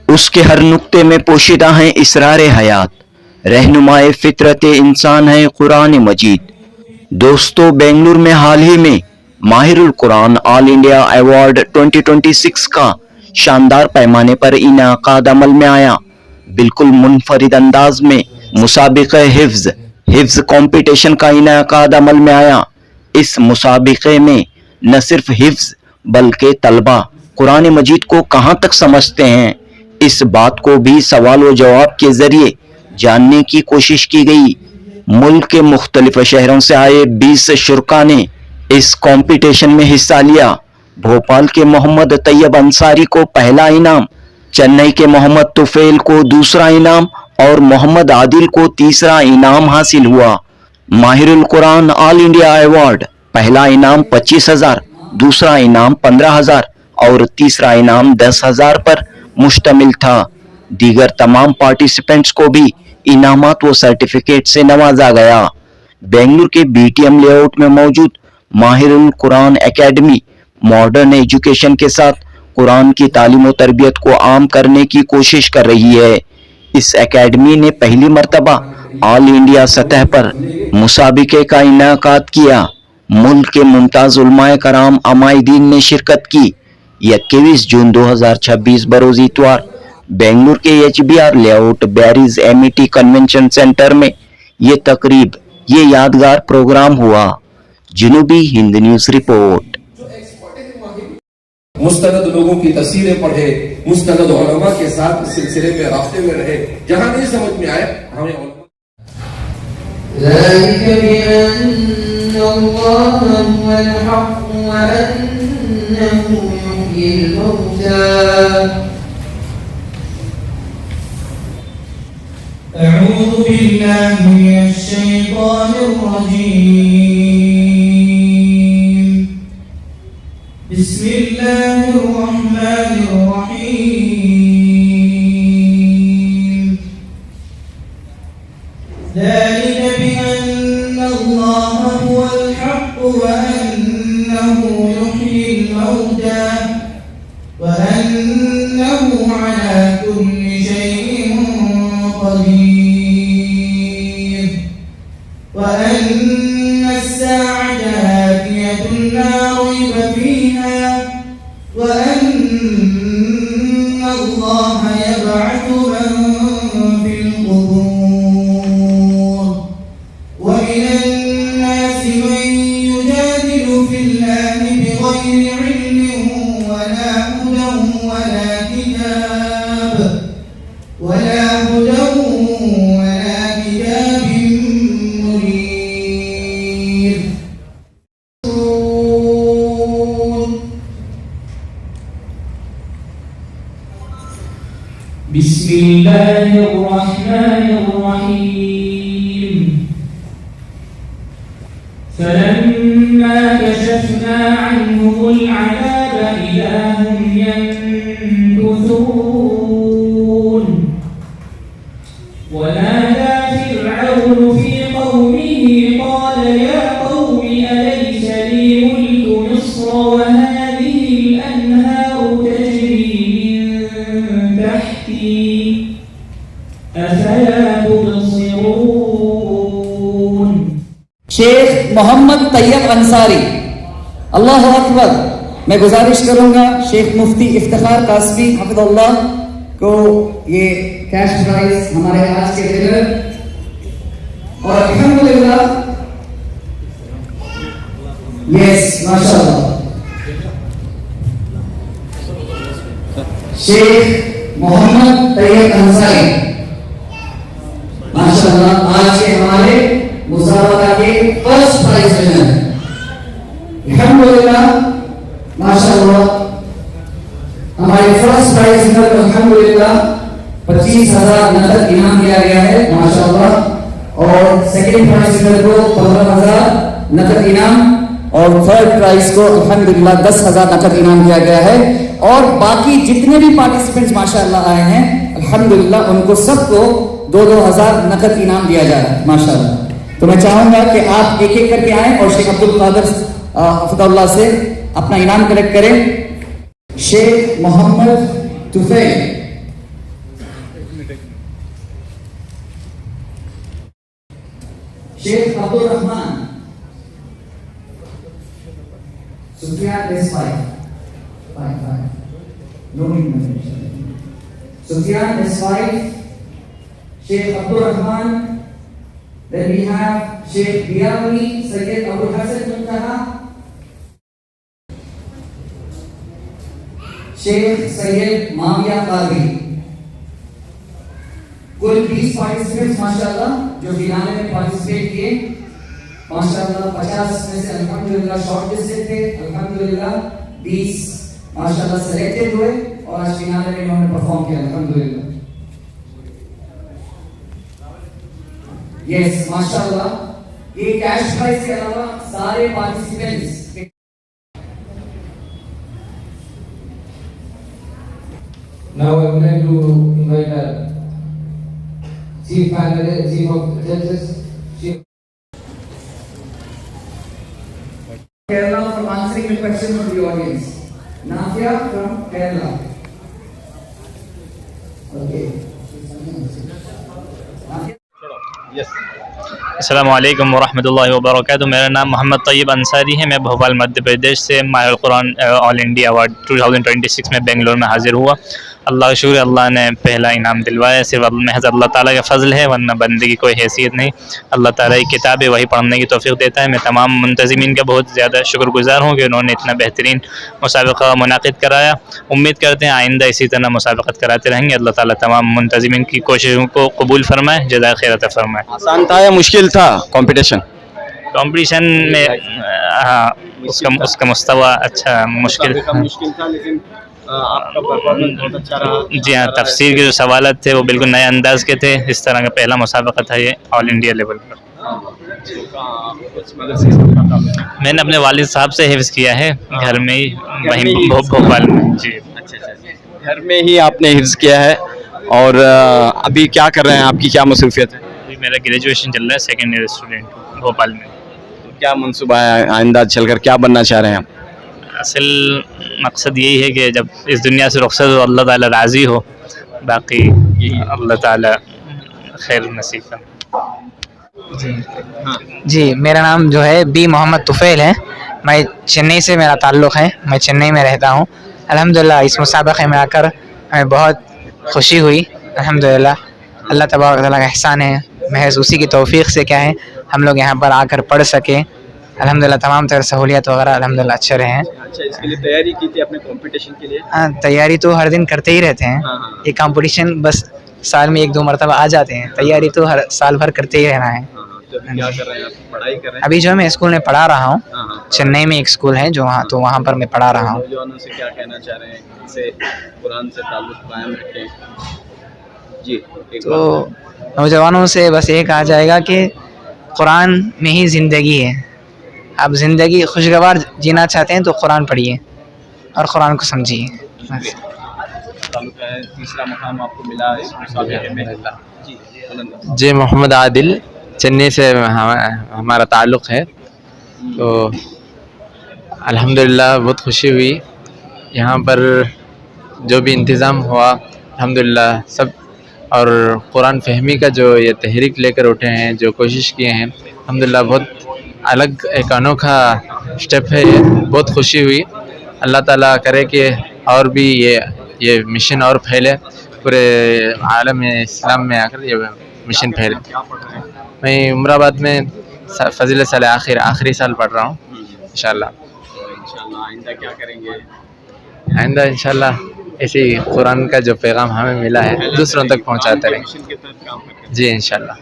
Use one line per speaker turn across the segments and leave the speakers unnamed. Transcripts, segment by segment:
उसके हर नुक्ते में पोशीदा है इसरार हयात, रहनुमाए फितरत इंसान है कुरान मजीद। दोस्तों, बेंगलुरु में हाल ही में माहिरुल कुरान ऑल इंडिया अवार्ड 2026 का शानदार पैमाने पर इनाकाद अमल में आया। बिल्कुल मुनफरिद अंदाज में मुसाबिक़े हिफ्ज कंपटीशन का इनाकाद अमल में आया। इस मुसाबिक़े में न सिर्फ हिफ्ज बल्कि तलबा कुरान मजीद को कहां तक समझते हैं, इस बात को भी सवाल व जवाब के जरिए जानने की कोशिश की गई। मुल्क के मुख्तलिफ शहरों से आए 20 शुरका ने इस कंपटीशन में हिस्सा लिया। भोपाल के मोहम्मद तैयब अंसारी को पहला इनाम, चेन्नई के मोहम्मद तुफेल को दूसरा इनाम और मोहम्मद आदिल को तीसरा इनाम हासिल हुआ। माहिरुल कुरान ऑल इंडिया अवार्ड पहला इनाम 25,000, दूसरा इनाम 15,000 और तीसरा इनाम 10,000 पर मुश्तमिल था। दीगर तमाम पार्टिसिपेंट्स को भी इनामात व सर्टिफिकेट से नवाजा गया। बेंगलुरु के बीटीएम लेआउट में मौजूद माहिरुल कुरान एकेडमी मॉडर्न एजुकेशन के साथ कुरान की तालीम और तरबियत को आम करने की कोशिश कर रही है। इस एकेडमी ने पहली मर्तबा ऑल इंडिया सतह पर मुसाबिके का इनाकाद किया। मुल्क के मुमताज उलमाए कराम अमाइदीन ने शिरकत की। 21 जून 2026 बरोज इतवार बेंगलुरु के HBR लेआउट बैरिज MET कन्वेंशन सेंटर में ये यादगार प्रोग्राम हुआ। जनूबी हिंद न्यूज रिपोर्ट।
मुस्तनद लोगों की तफसीरें पढ़े, मुस्तनद उलमा के साथ इस सिलसिले में रास्ते में रहे। जहां नहीं समझ में आए हमें
أعوذ بالله من الشيطان الرجيم بسم الله الرحمن الرحيم ذلك بأن الله هو الحق وأنه يحيي الموتى وأنه على كل شيء قدير وأن الساعة آتية لا ريب فيها وأن الله يبعث من في القبور ومن الناس من يجادل في الله بغير علم ولا هدى ولا كتاب منير. بسم الله الرحمن الرحيم فلما كشفنا عنهم العذاب إذا هم ينكثون ونادى فرعون في قومه قال يا قوم أليس لي ملك مصر وهذه الأنهار تجري من تحتي أفلا تبصرون.
शेख मोहम्मद तैयब अंसारी, अल्लाह अकबर। मैं गुजारिश करूंगा शेख मुफ्ती इफ्तिखार कासमी हफिज़ुल्लाह को ये कैश प्राइज हमारे आज के विनर और अल्हम्दुलिल्लाह यस माशाअल्लाह शेख मोहम्मद तैयब अंसारी माशाअल्लाह आज के हमारे मुसाबका के फर्स्ट प्राइज विनर। अल्हम्दुलिल्लाह माशाअल्लाह हमारे फर्स्ट प्राइज विनर को अल्हम्दुलिल्लाह 25,000 नकद इनाम दिया गया है माशाअल्लाह और सेकंड प्राइज विनर को 15,000 नकद इनाम और थर्ड प्राइज को अल्हम्दुलिल्लाह 10,000 नकद इनाम दिया गया है। और बाकी जितने भी पार्टिसिपेंट्स माशाअल्लाह आए हैं अल्हम्दुलिल्लाह उनको सबको 2,000 नकद इनाम दिया जा रहा है माशाअल्लाह। तो मैं चाहूंगा कि आप एक एक करके आए और शेख अब्दुल कादिर हफिज़ुल्लाह से अपना इनाम कलेक्ट करें। Sheikh Mohammad Tufail, Sheikh Abdul Rahman, Sufiyan एस5, Sufiyan एस5, Sheikh Abdul Rahman. Then we have Sheikh Biawi Sayyid Abul Hasan Muntaha, Sheikh Sayyid Mawia Qadri. कुल 20 पार्टिसिपेंट्स माशाल्लाह जो फिनाले में पार्टिसिपेट किए, माशाल्लाह 50 में से अल्हम्दुलिल्लाह शॉर्ट लिस्टेड थे, अल्हम्दुलिल्लाह 20 माशाल्लाह सिलेक्टेड हुए और आज फिनाले में इन्होंने परफॉर्म किया अल्हम्दुलिल्लाह. यस माशाल्लाह. ये कैश प्राइज के अलावा सारे participants
Now I would like to invite our chief panelist, chief of judges, chief.
Kerala for answering the question from the audience. Nafia from Kerala. Okay.
अस्सलामु अलैकुम वरहमतुल्लाहि वबरकातुहू. मेरा नाम मोहम्मद तैयब अंसारी है. मैं भोपाल मध्य प्रदेश से माहिरुल कुरान ऑल इंडिया अवार्ड 2026 में बेंगलोर में हाज़िर हुआ. अल्लाह का शुक्र, अल्लाह ने पहला इनाम दिलवाया. सिर्फ महज अल्लाह ताला का फ़ज़ल है, वरना बंदे की कोई हैसियत नहीं. अल्लाह ताला की किताब है, वही पढ़ने की तौफ़ीक़ देता है. मैं तमाम मुंतज़िमीन का बहुत ज़्यादा शुक्रगुज़ार हूँ कि उन्होंने इतना बेहतरीन मुसाबक़ा मुनाक़िद कराया. उम्मीद करते हैं आइंदा इसी तरह मुसाबक़त कराते रहेंगे. अल्लाह ताला तमाम मुंतज़िमीन की कोशिशों को कबूल फरमाए, जज़ाए खैर अता फरमाए.
आसान था या मुश्किल था कंपटीशन?
कंपटीशन में हाँ, उसका मुस्तवा अच्छा मुश्किल
था, लेकिन आपका परफॉर्मेंस बहुत अच्छा रहा.
जी हाँ, तफसीर के जो सवालत थे वो बिल्कुल नए अंदाज के थे. इस तरह का पहला मुसाबक़ा था ये ऑल इंडिया लेवल पर. मैंने अपने वालिद साहब से हिफ्ज़ किया है घर में ही, वहीं भोपाल में. जी
अच्छा. घर में ही आपने हिफ्ज़ किया है. और अभी क्या कर रहे हैं, आपकी क्या मसरूफियत है?
अभी मेरा ग्रेजुएशन चल रहा है, सेकेंड ईयर स्टूडेंट भोपाल में.
क्या मंसूबा है, आइंदा चलकर क्या बनना चाह रहे हैं आप?
असल मकसद यही है कि जब इस दुनिया से रुखसत हो अल्लाह ताला राज़ी हो, बाकी अल्लाह ताला खैर नसीब करे.
जी, मेरा नाम जो है बी मोहम्मद तुफैल है. मैं चेन्नई से मेरा ताल्लुक़ है, मैं चेन्नई में रहता हूँ. अल्हम्दुलिल्लाह इस मुसाबक़े में आकर हमें बहुत खुशी हुई. अल्हम्दुलिल्लाह अल्लाह तबारक व तआला का एहसान है, महज उसी की तौफ़ीक़ से क्या है हम लोग यहाँ पर आकर पढ़ सके. अल्हम्दुलिल्लाह तमाम तरह सहूलियत वगैरह अल्हम्दुलिल्लाह अच्छे रहे हैं.
अच्छा, इसके लिए तैयारी की थी अपने कंपटीशन के लिए?
हाँ, तैयारी तो हर दिन करते ही रहते हैं. ये कंपटीशन बस साल में 1-2 मरतबा आ जाते हैं. तैयारी तो हर साल भर करते ही रहना है.
तो क्या कर रहे हैं आप? पढ़ाई कर रहे हैं?
अभी जो मैं स्कूल में पढ़ा रहा हूँ, चेन्नई में एक स्कूल है जो वहाँ पर मैं पढ़ा रहा हूँ.
नौजवानों से क्या कहना चाह रहे हैं, इससे कुरान से ताल्लुक़ कायम रखें? जी,
तो नौजवानों से बस ये कहा जाएगा कि कुरान में ही ज़िंदगी है. आप ज़िंदगी खुशगवार जीना चाहते हैं तो कुरान पढ़िए और कुरान को समझिए.
तीसरा मुकाम आपको मिला इस मुसाबक़े में.
जी, मोहम्मद आदिल, चेन्नई से हमारा ताल्लुक़ है. तो अल्हम्दुलिल्लाह बहुत खुशी हुई. यहाँ पर जो भी इंतज़ाम हुआ अल्हम्दुलिल्लाह सब, और कुरान फहमी का जो ये तहरीक लेकर उठे हैं, जो कोशिश किए हैं, अल्हम्दुलिल्लाह बहुत अलग एक अनोखा स्टेप है ये. बहुत खुशी हुई. अल्लाह ताला करे कि और भी ये मिशन और फैले, पूरे आलम इस्लाम में आकर ये मिशन फैले. मैं उमराबाद में फजील साल आखिरी साल पढ़ रहा हूँ. इंशाल्लाह
आइंदा क्या करेंगे?
आइंदा इंशाल्लाह ऐसे ही कुरान का जो पैगाम हमें मिला है दूसरों तक पहुँचाते रहें. जी इंशाल्लाह.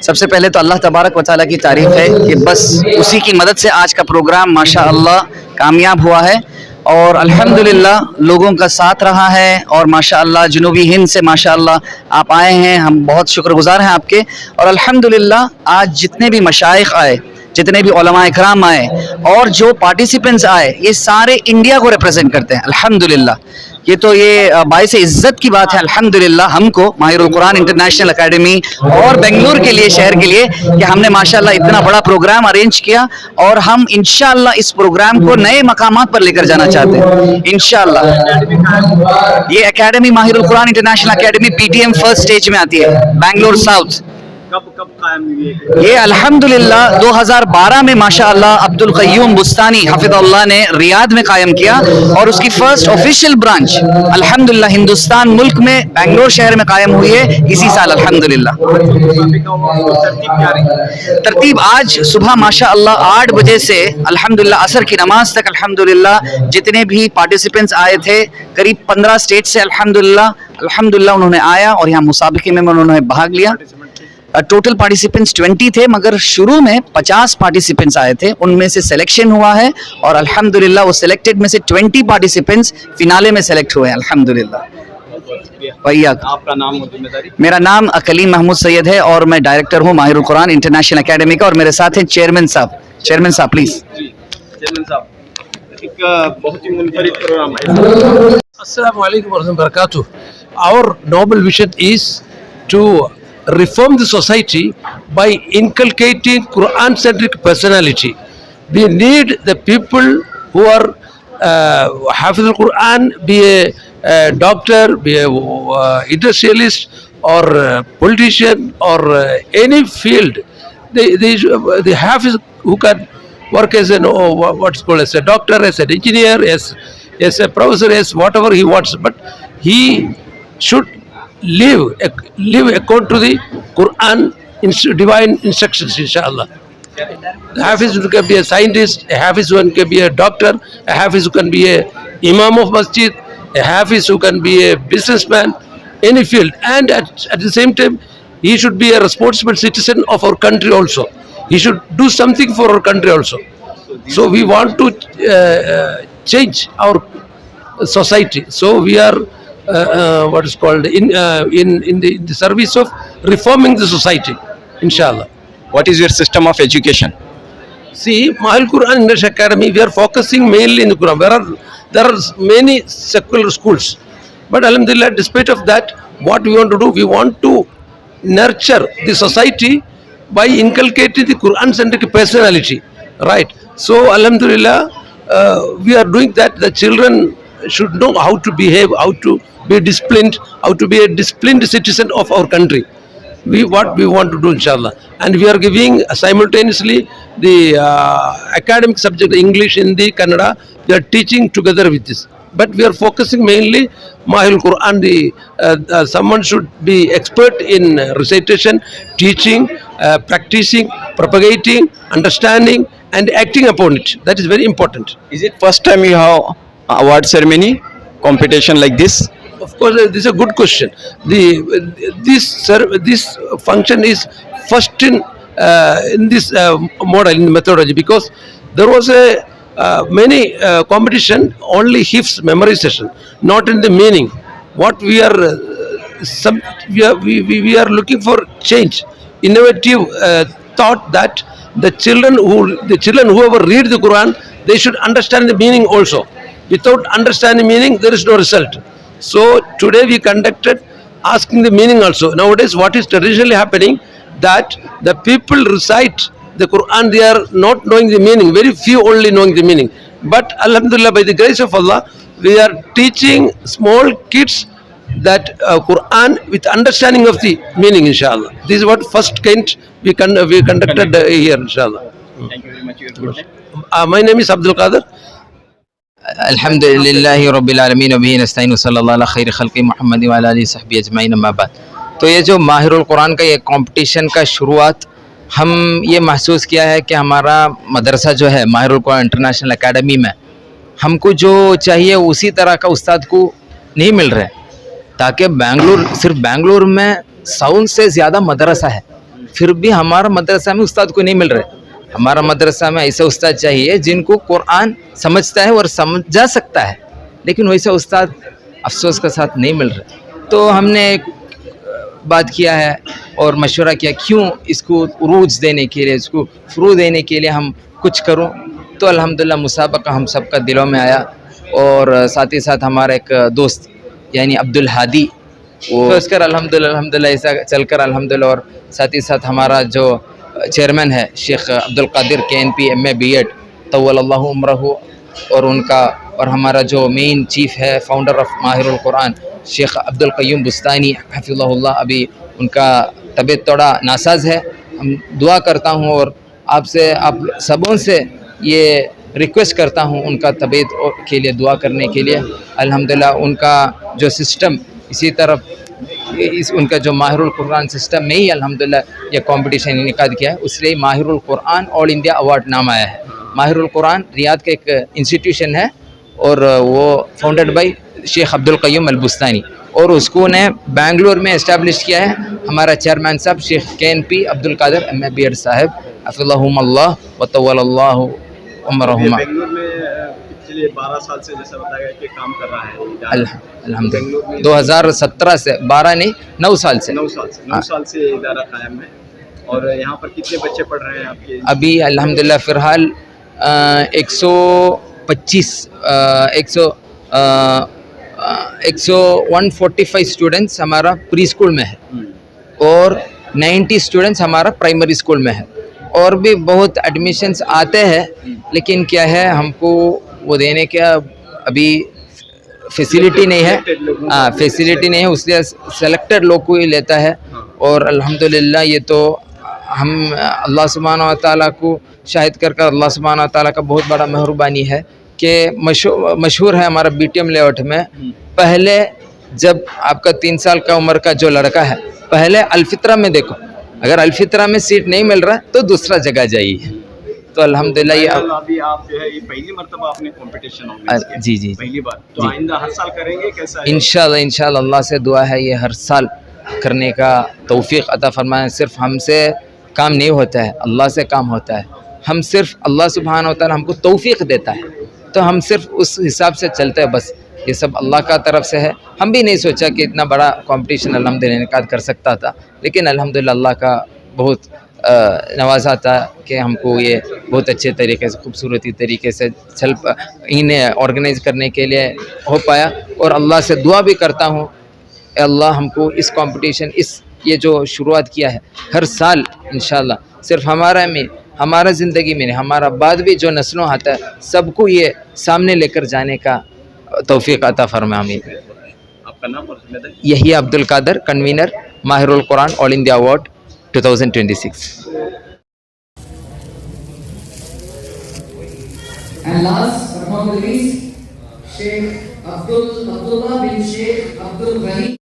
सबसे पहले तो अल्लाह तबारक व तआला की तारीफ़ है कि बस उसी की मदद से आज का प्रोग्राम माशाअल्लाह कामयाब हुआ है. और अल्हम्दुलिल्लाह लोगों का साथ रहा है. और माशाअल्लाह जनूबी हिंद से माशाअल्लाह आप आए हैं, हम बहुत शुक्रगुजार हैं आपके. और अल्हम्दुलिल्लाह आज जितने भी मशाइख आए जितने भी उलमा इकराम आए और जो पार्टिसिपेंट्स आए, ये सारे इंडिया को रिप्रेजेंट करते हैं। अल्हम्दुलिल्लाह, ये तो ये बाइस इज्जत की बात है अल्हम्दुलिल्लाह हमको माहिरुल कुरान इंटरनेशनल एकेडमी और बेंगलुरु के लिए, शहर के लिए, कि हमने माशाल्लाह इतना बड़ा प्रोग्राम अरेंज किया और हम इंशाल्लाह इस प्रोग्राम को नए मकामात पर लेकर जाना चाहते हैं इंशाल्लाह। ये academy Mahirul Quran international academy PTM first stage में आती है, बेंगलुरु साउथ। ये अल्हम्दुलिल्लाह 2012 में माशाअल्लाह अब्दुल क़य्यूम बुस्तानी हफिज़हुल्लाह ने रियाद में कायम किया और उसकी फर्स्ट ऑफिशियल ब्रांच अल्हम्दुलिल्लाह हिंदुस्तान मुल्क में बेंगलोर शहर में कायम हुई है इसी साल अल्हम्दुलिल्लाह। तरतीब आज सुबह माशाअल्लाह 8 बजे से अल्हम्दुलिल्लाह असर की नमाज तक अल्हम्दुलिल्लाह जितने भी पार्टिसिपेंट्स आए थे करीब 15 स्टेट से अल्हम्दुलिल्लाह उन्होंने आया और यहाँ मुसाबिके में उन्होंने भाग लिया। टोटल पार्टिसिपेंट्स 20 थे, मगर शुरू में 50 पार्टिसिपेंट्स आए थे, उनमें से सिलेक्शन हुआ है और अल्हम्दुलिल्लाह वो सिलेक्टेड में से 20 पार्टिसिपेंट्स फिनाले में सेलेक्ट हुए हैं अल्हम्दुलिल्लाह। भैया
आपका नाम और जिम्मेदारी?
मेरा नाम कलीम महमूद सैयद है और मैं डायरेक्टर हूँ माहिरुल कुरान इंटरनेशनल एकेडमी का और मेरे साथ हैं चेयरमैन साहब। चेयरमैन साहब प्लीज।
चेयरमैन साहब, एक बहुत ही मुनफरिद प्रोग्राम है।
Assalamu alaikum wa rahmatullahi wa barakatuh. Our noble vision is to reform the society by inculcating Quran-centric personality. We need the people who are Hafiz al-Quran, be a doctor, be a industrialist or politician or any field. The Hafiz who can work as what's called as a doctor, as an engineer, as a professor, as whatever he wants, but he should live according to the Quran divine instructions, inshallah. A Hafiz who can be a scientist, a Hafiz who can be a doctor, a Hafiz who can be a Imam of Masjid, a Hafiz who can be a businessman, any field, and at the same time he should be a responsible citizen of our country also. He should do something for our country also. So we want to change our society. So we are what is called in the service of reforming the society, inshallah.
What is your system of education?
See, Mahil Quran International Academy, we are focusing mainly in the Quran. There are many secular schools, but alhamdulillah, despite of that, what we want to do, we want to nurture the society by inculcating the Quran-centric personality, right? So alhamdulillah, we are doing that. The children should know how to behave, how to be disciplined, how to be a disciplined citizen of our country. What we want to do, inshallah. And we are giving simultaneously the academic subject, English, Hindi, Kannada. We are teaching together with this. But we are focusing mainly Mahil Quran. Someone should be expert in recitation, teaching, practicing, propagating, understanding, and acting upon it. That is very important.
Is it first time you have award ceremony competition like this?
Of course, this is a good question. This function is first in this model, in methodology, because there was a many competition only Hifz memorization, not in the meaning. What we are we are looking for change, innovative thought that the children whoever read the Quran, they should understand the meaning also. Without understanding meaning, there is no result. So today we conducted asking the meaning also. Nowadays what is traditionally happening, that the people recite the Quran, they are not knowing the meaning, very few only knowing the meaning. But alhamdulillah, by the grace of Allah, we are teaching small kids that Quran with understanding of the meaning, inshallah. This is what first kind we conducted here, inshallah.
Thank you very much. Your good name?
My name is Abdul Qadir.
अल्हम्दुलिल्लाहि रब्बिल आलमीन व बिही नस्तईन व सल्लल्लाहु अला खैरि खल्क़ि मुहम्मद व अला आलिहि सहबी अजमईन अम्मा बाद। तो ये जो माहिरुल कुरान का ये कंपटीशन का शुरुआत हम ये महसूस किया है कि हमारा मदरसा जो है माहिरुल कुरान इंटरनेशनल एकेडमी में हमको जो चाहिए उसी तरह का उस्ताद को नहीं मिल रहा है, ताकि सिर्फ बेंगलुरु में 100 से ज़्यादा मदरसा है, फिर भी हमारा मदरसा में उस्ताद को नहीं मिल रहा है। हमारा मदरसा में ऐसा उस्ताद चाहिए जिनको कुरान समझता है और समझा सकता है, लेकिन वैसा उस्ताद अफसोस के साथ नहीं मिल रहा। तो हमने
بات کیا ہے اور مشورہ کیا کیوں اس کو عروج دینے کے لیے، اس کو فروغ دینے کے لیے ہم کچھ کروں. تو الحمدللہ مسابقہ ہم سب کا دلوں میں آیا. اور ساتھ ہی ساتھ ہمارا ایک دوست یعنی عبدالہادی وہ اس کر الحمدللہ ایسا چل کر الحمدللہ. اور ساتھ ہی ساتھ ہمارا جو چیئرمین ہے شیخ عبدالقادر KNP MA BEd طول اللہ عمرہ، اور ان کا، اور ہمارا جو مین چیف ہے فاؤنڈر آف ماہر القرآن شیخ عبدالقیوم بستانی حفظہ اللہ، ابھی ان کا طبیعت تھوڑا ناساز ہے. ہم دعا کرتا ہوں اور آپ سبوں سے یہ ریکویسٹ کرتا ہوں ان کا طبیعت کے لیے دعا کرنے کے لیے. الحمدللہ ان کا جو سسٹم اسی طرف ان کا جو ماہر القرآن سسٹم میں ہی الحمدللہ یہ کمپٹیشن انعقاد کیا ہے، اس لیے ماہر القرآن آل انڈیا ایوارڈ نام آیا ہے. ماہر القرآن ریاض کا ایک انسٹیٹیوشن ہے اور وہ فاؤنڈیڈ بائی شیخ عبدالقیوم البستانی، اور اس کو نے بنگلور میں اسٹیبلش کیا ہے ہمارا چیئرمین صاحب شیخ KNP عبدالقادر MA BEd صاحب حفظہم اللہ وطول اللہ عمرہما.
بنگلور میں پچھلے 12 سال سے جیسا بتایا کہ کام کر رہا ہے
الحمدللہ 2017 سے 12 نہیں 9 سال سے
9 سال سے ادارہ قائم ہے. اور یہاں پر کتنے بچے پڑھ رہے ہیں آپ کے؟
ابھی الحمدللہ فی الحال 145 اسٹوڈنٹس ہمارا پری اسکول میں ہے اور 90 اسٹوڈنٹس ہمارا پرائمری اسکول میں ہے. اور بھی بہت ایڈمیشنس آتے ہیں لیکن کیا ہے ہم کو وہ دینے کا ابھی فیسیلیٹی نہیں ہے، فیسیلیٹی نہیں ہے، اس لیے سلیکٹڈ لوگ کو ہی لیتا ہے. اور الحمدللہ یہ تو ہم اللہ سبحانہ و تعالیٰ کو شاہد کر اللہ سبحانہ و تعالیٰ کا بہت بڑا مہربانی ہے کہ مشہور ہے ہمارا BTM لیاؤٹ میں. پہلے جب آپ کا 3 سال کا عمر کا جو لڑکا ہے پہلے الفطرہ میں دیکھو، اگر الفطرہ میں سیٹ نہیں مل رہا تو دوسرا جگہ جائیے. تو الحمدللہ یہ
ابھی آپ جو ہے یہ پہلی مرتبہ آپ نے کمپٹیشن آرگنائز کیا؟
جی
پہلی بار. تو آئندہ ہر سال کریں گے کیسا ہے؟
انشاءاللہ اللہ سے دعا ہے یہ ہر سال کرنے کا توفیق عطا فرمائے. صرف ہم سے کام نہیں ہوتا ہے، اللہ سے کام ہوتا ہے. ہم صرف اللہ سبحانہ و تعالیٰ ہم کو توفیق دیتا ہے تو ہم صرف اس حساب سے چلتے ہیں بس. یہ سب اللہ کا طرف سے ہے. ہم بھی نہیں سوچا کہ اتنا بڑا کمپٹیشن الحمدللہ انعقاد کر سکتا تھا، لیکن الحمدللہ اللہ کا بہت نوازا تھا کہ ہم کو یہ بہت اچھے طریقے سے خوبصورتی طریقے سے انہیں آرگنائز کرنے کے لیے ہو پایا. اور اللہ سے دعا بھی کرتا ہوں اے اللہ ہم کو اس کمپٹیشن یہ جو شروعات کیا ہے ہر سال انشاءاللہ صرف ہمارا زندگی میں نہیں، ہمارا بعد بھی جو نسلوں آتا ہے سب کو یہ سامنے لے کر جانے کا توفیق عطا فرمائے. آمین.
آپ کا نام اور ذمہ داری؟
یہی عبدالقادر، کنوینر ماہر القرآن آل India award 2026.
And last but not the least, Sheikh Abdullah bin Sheikh Abdul Ghani.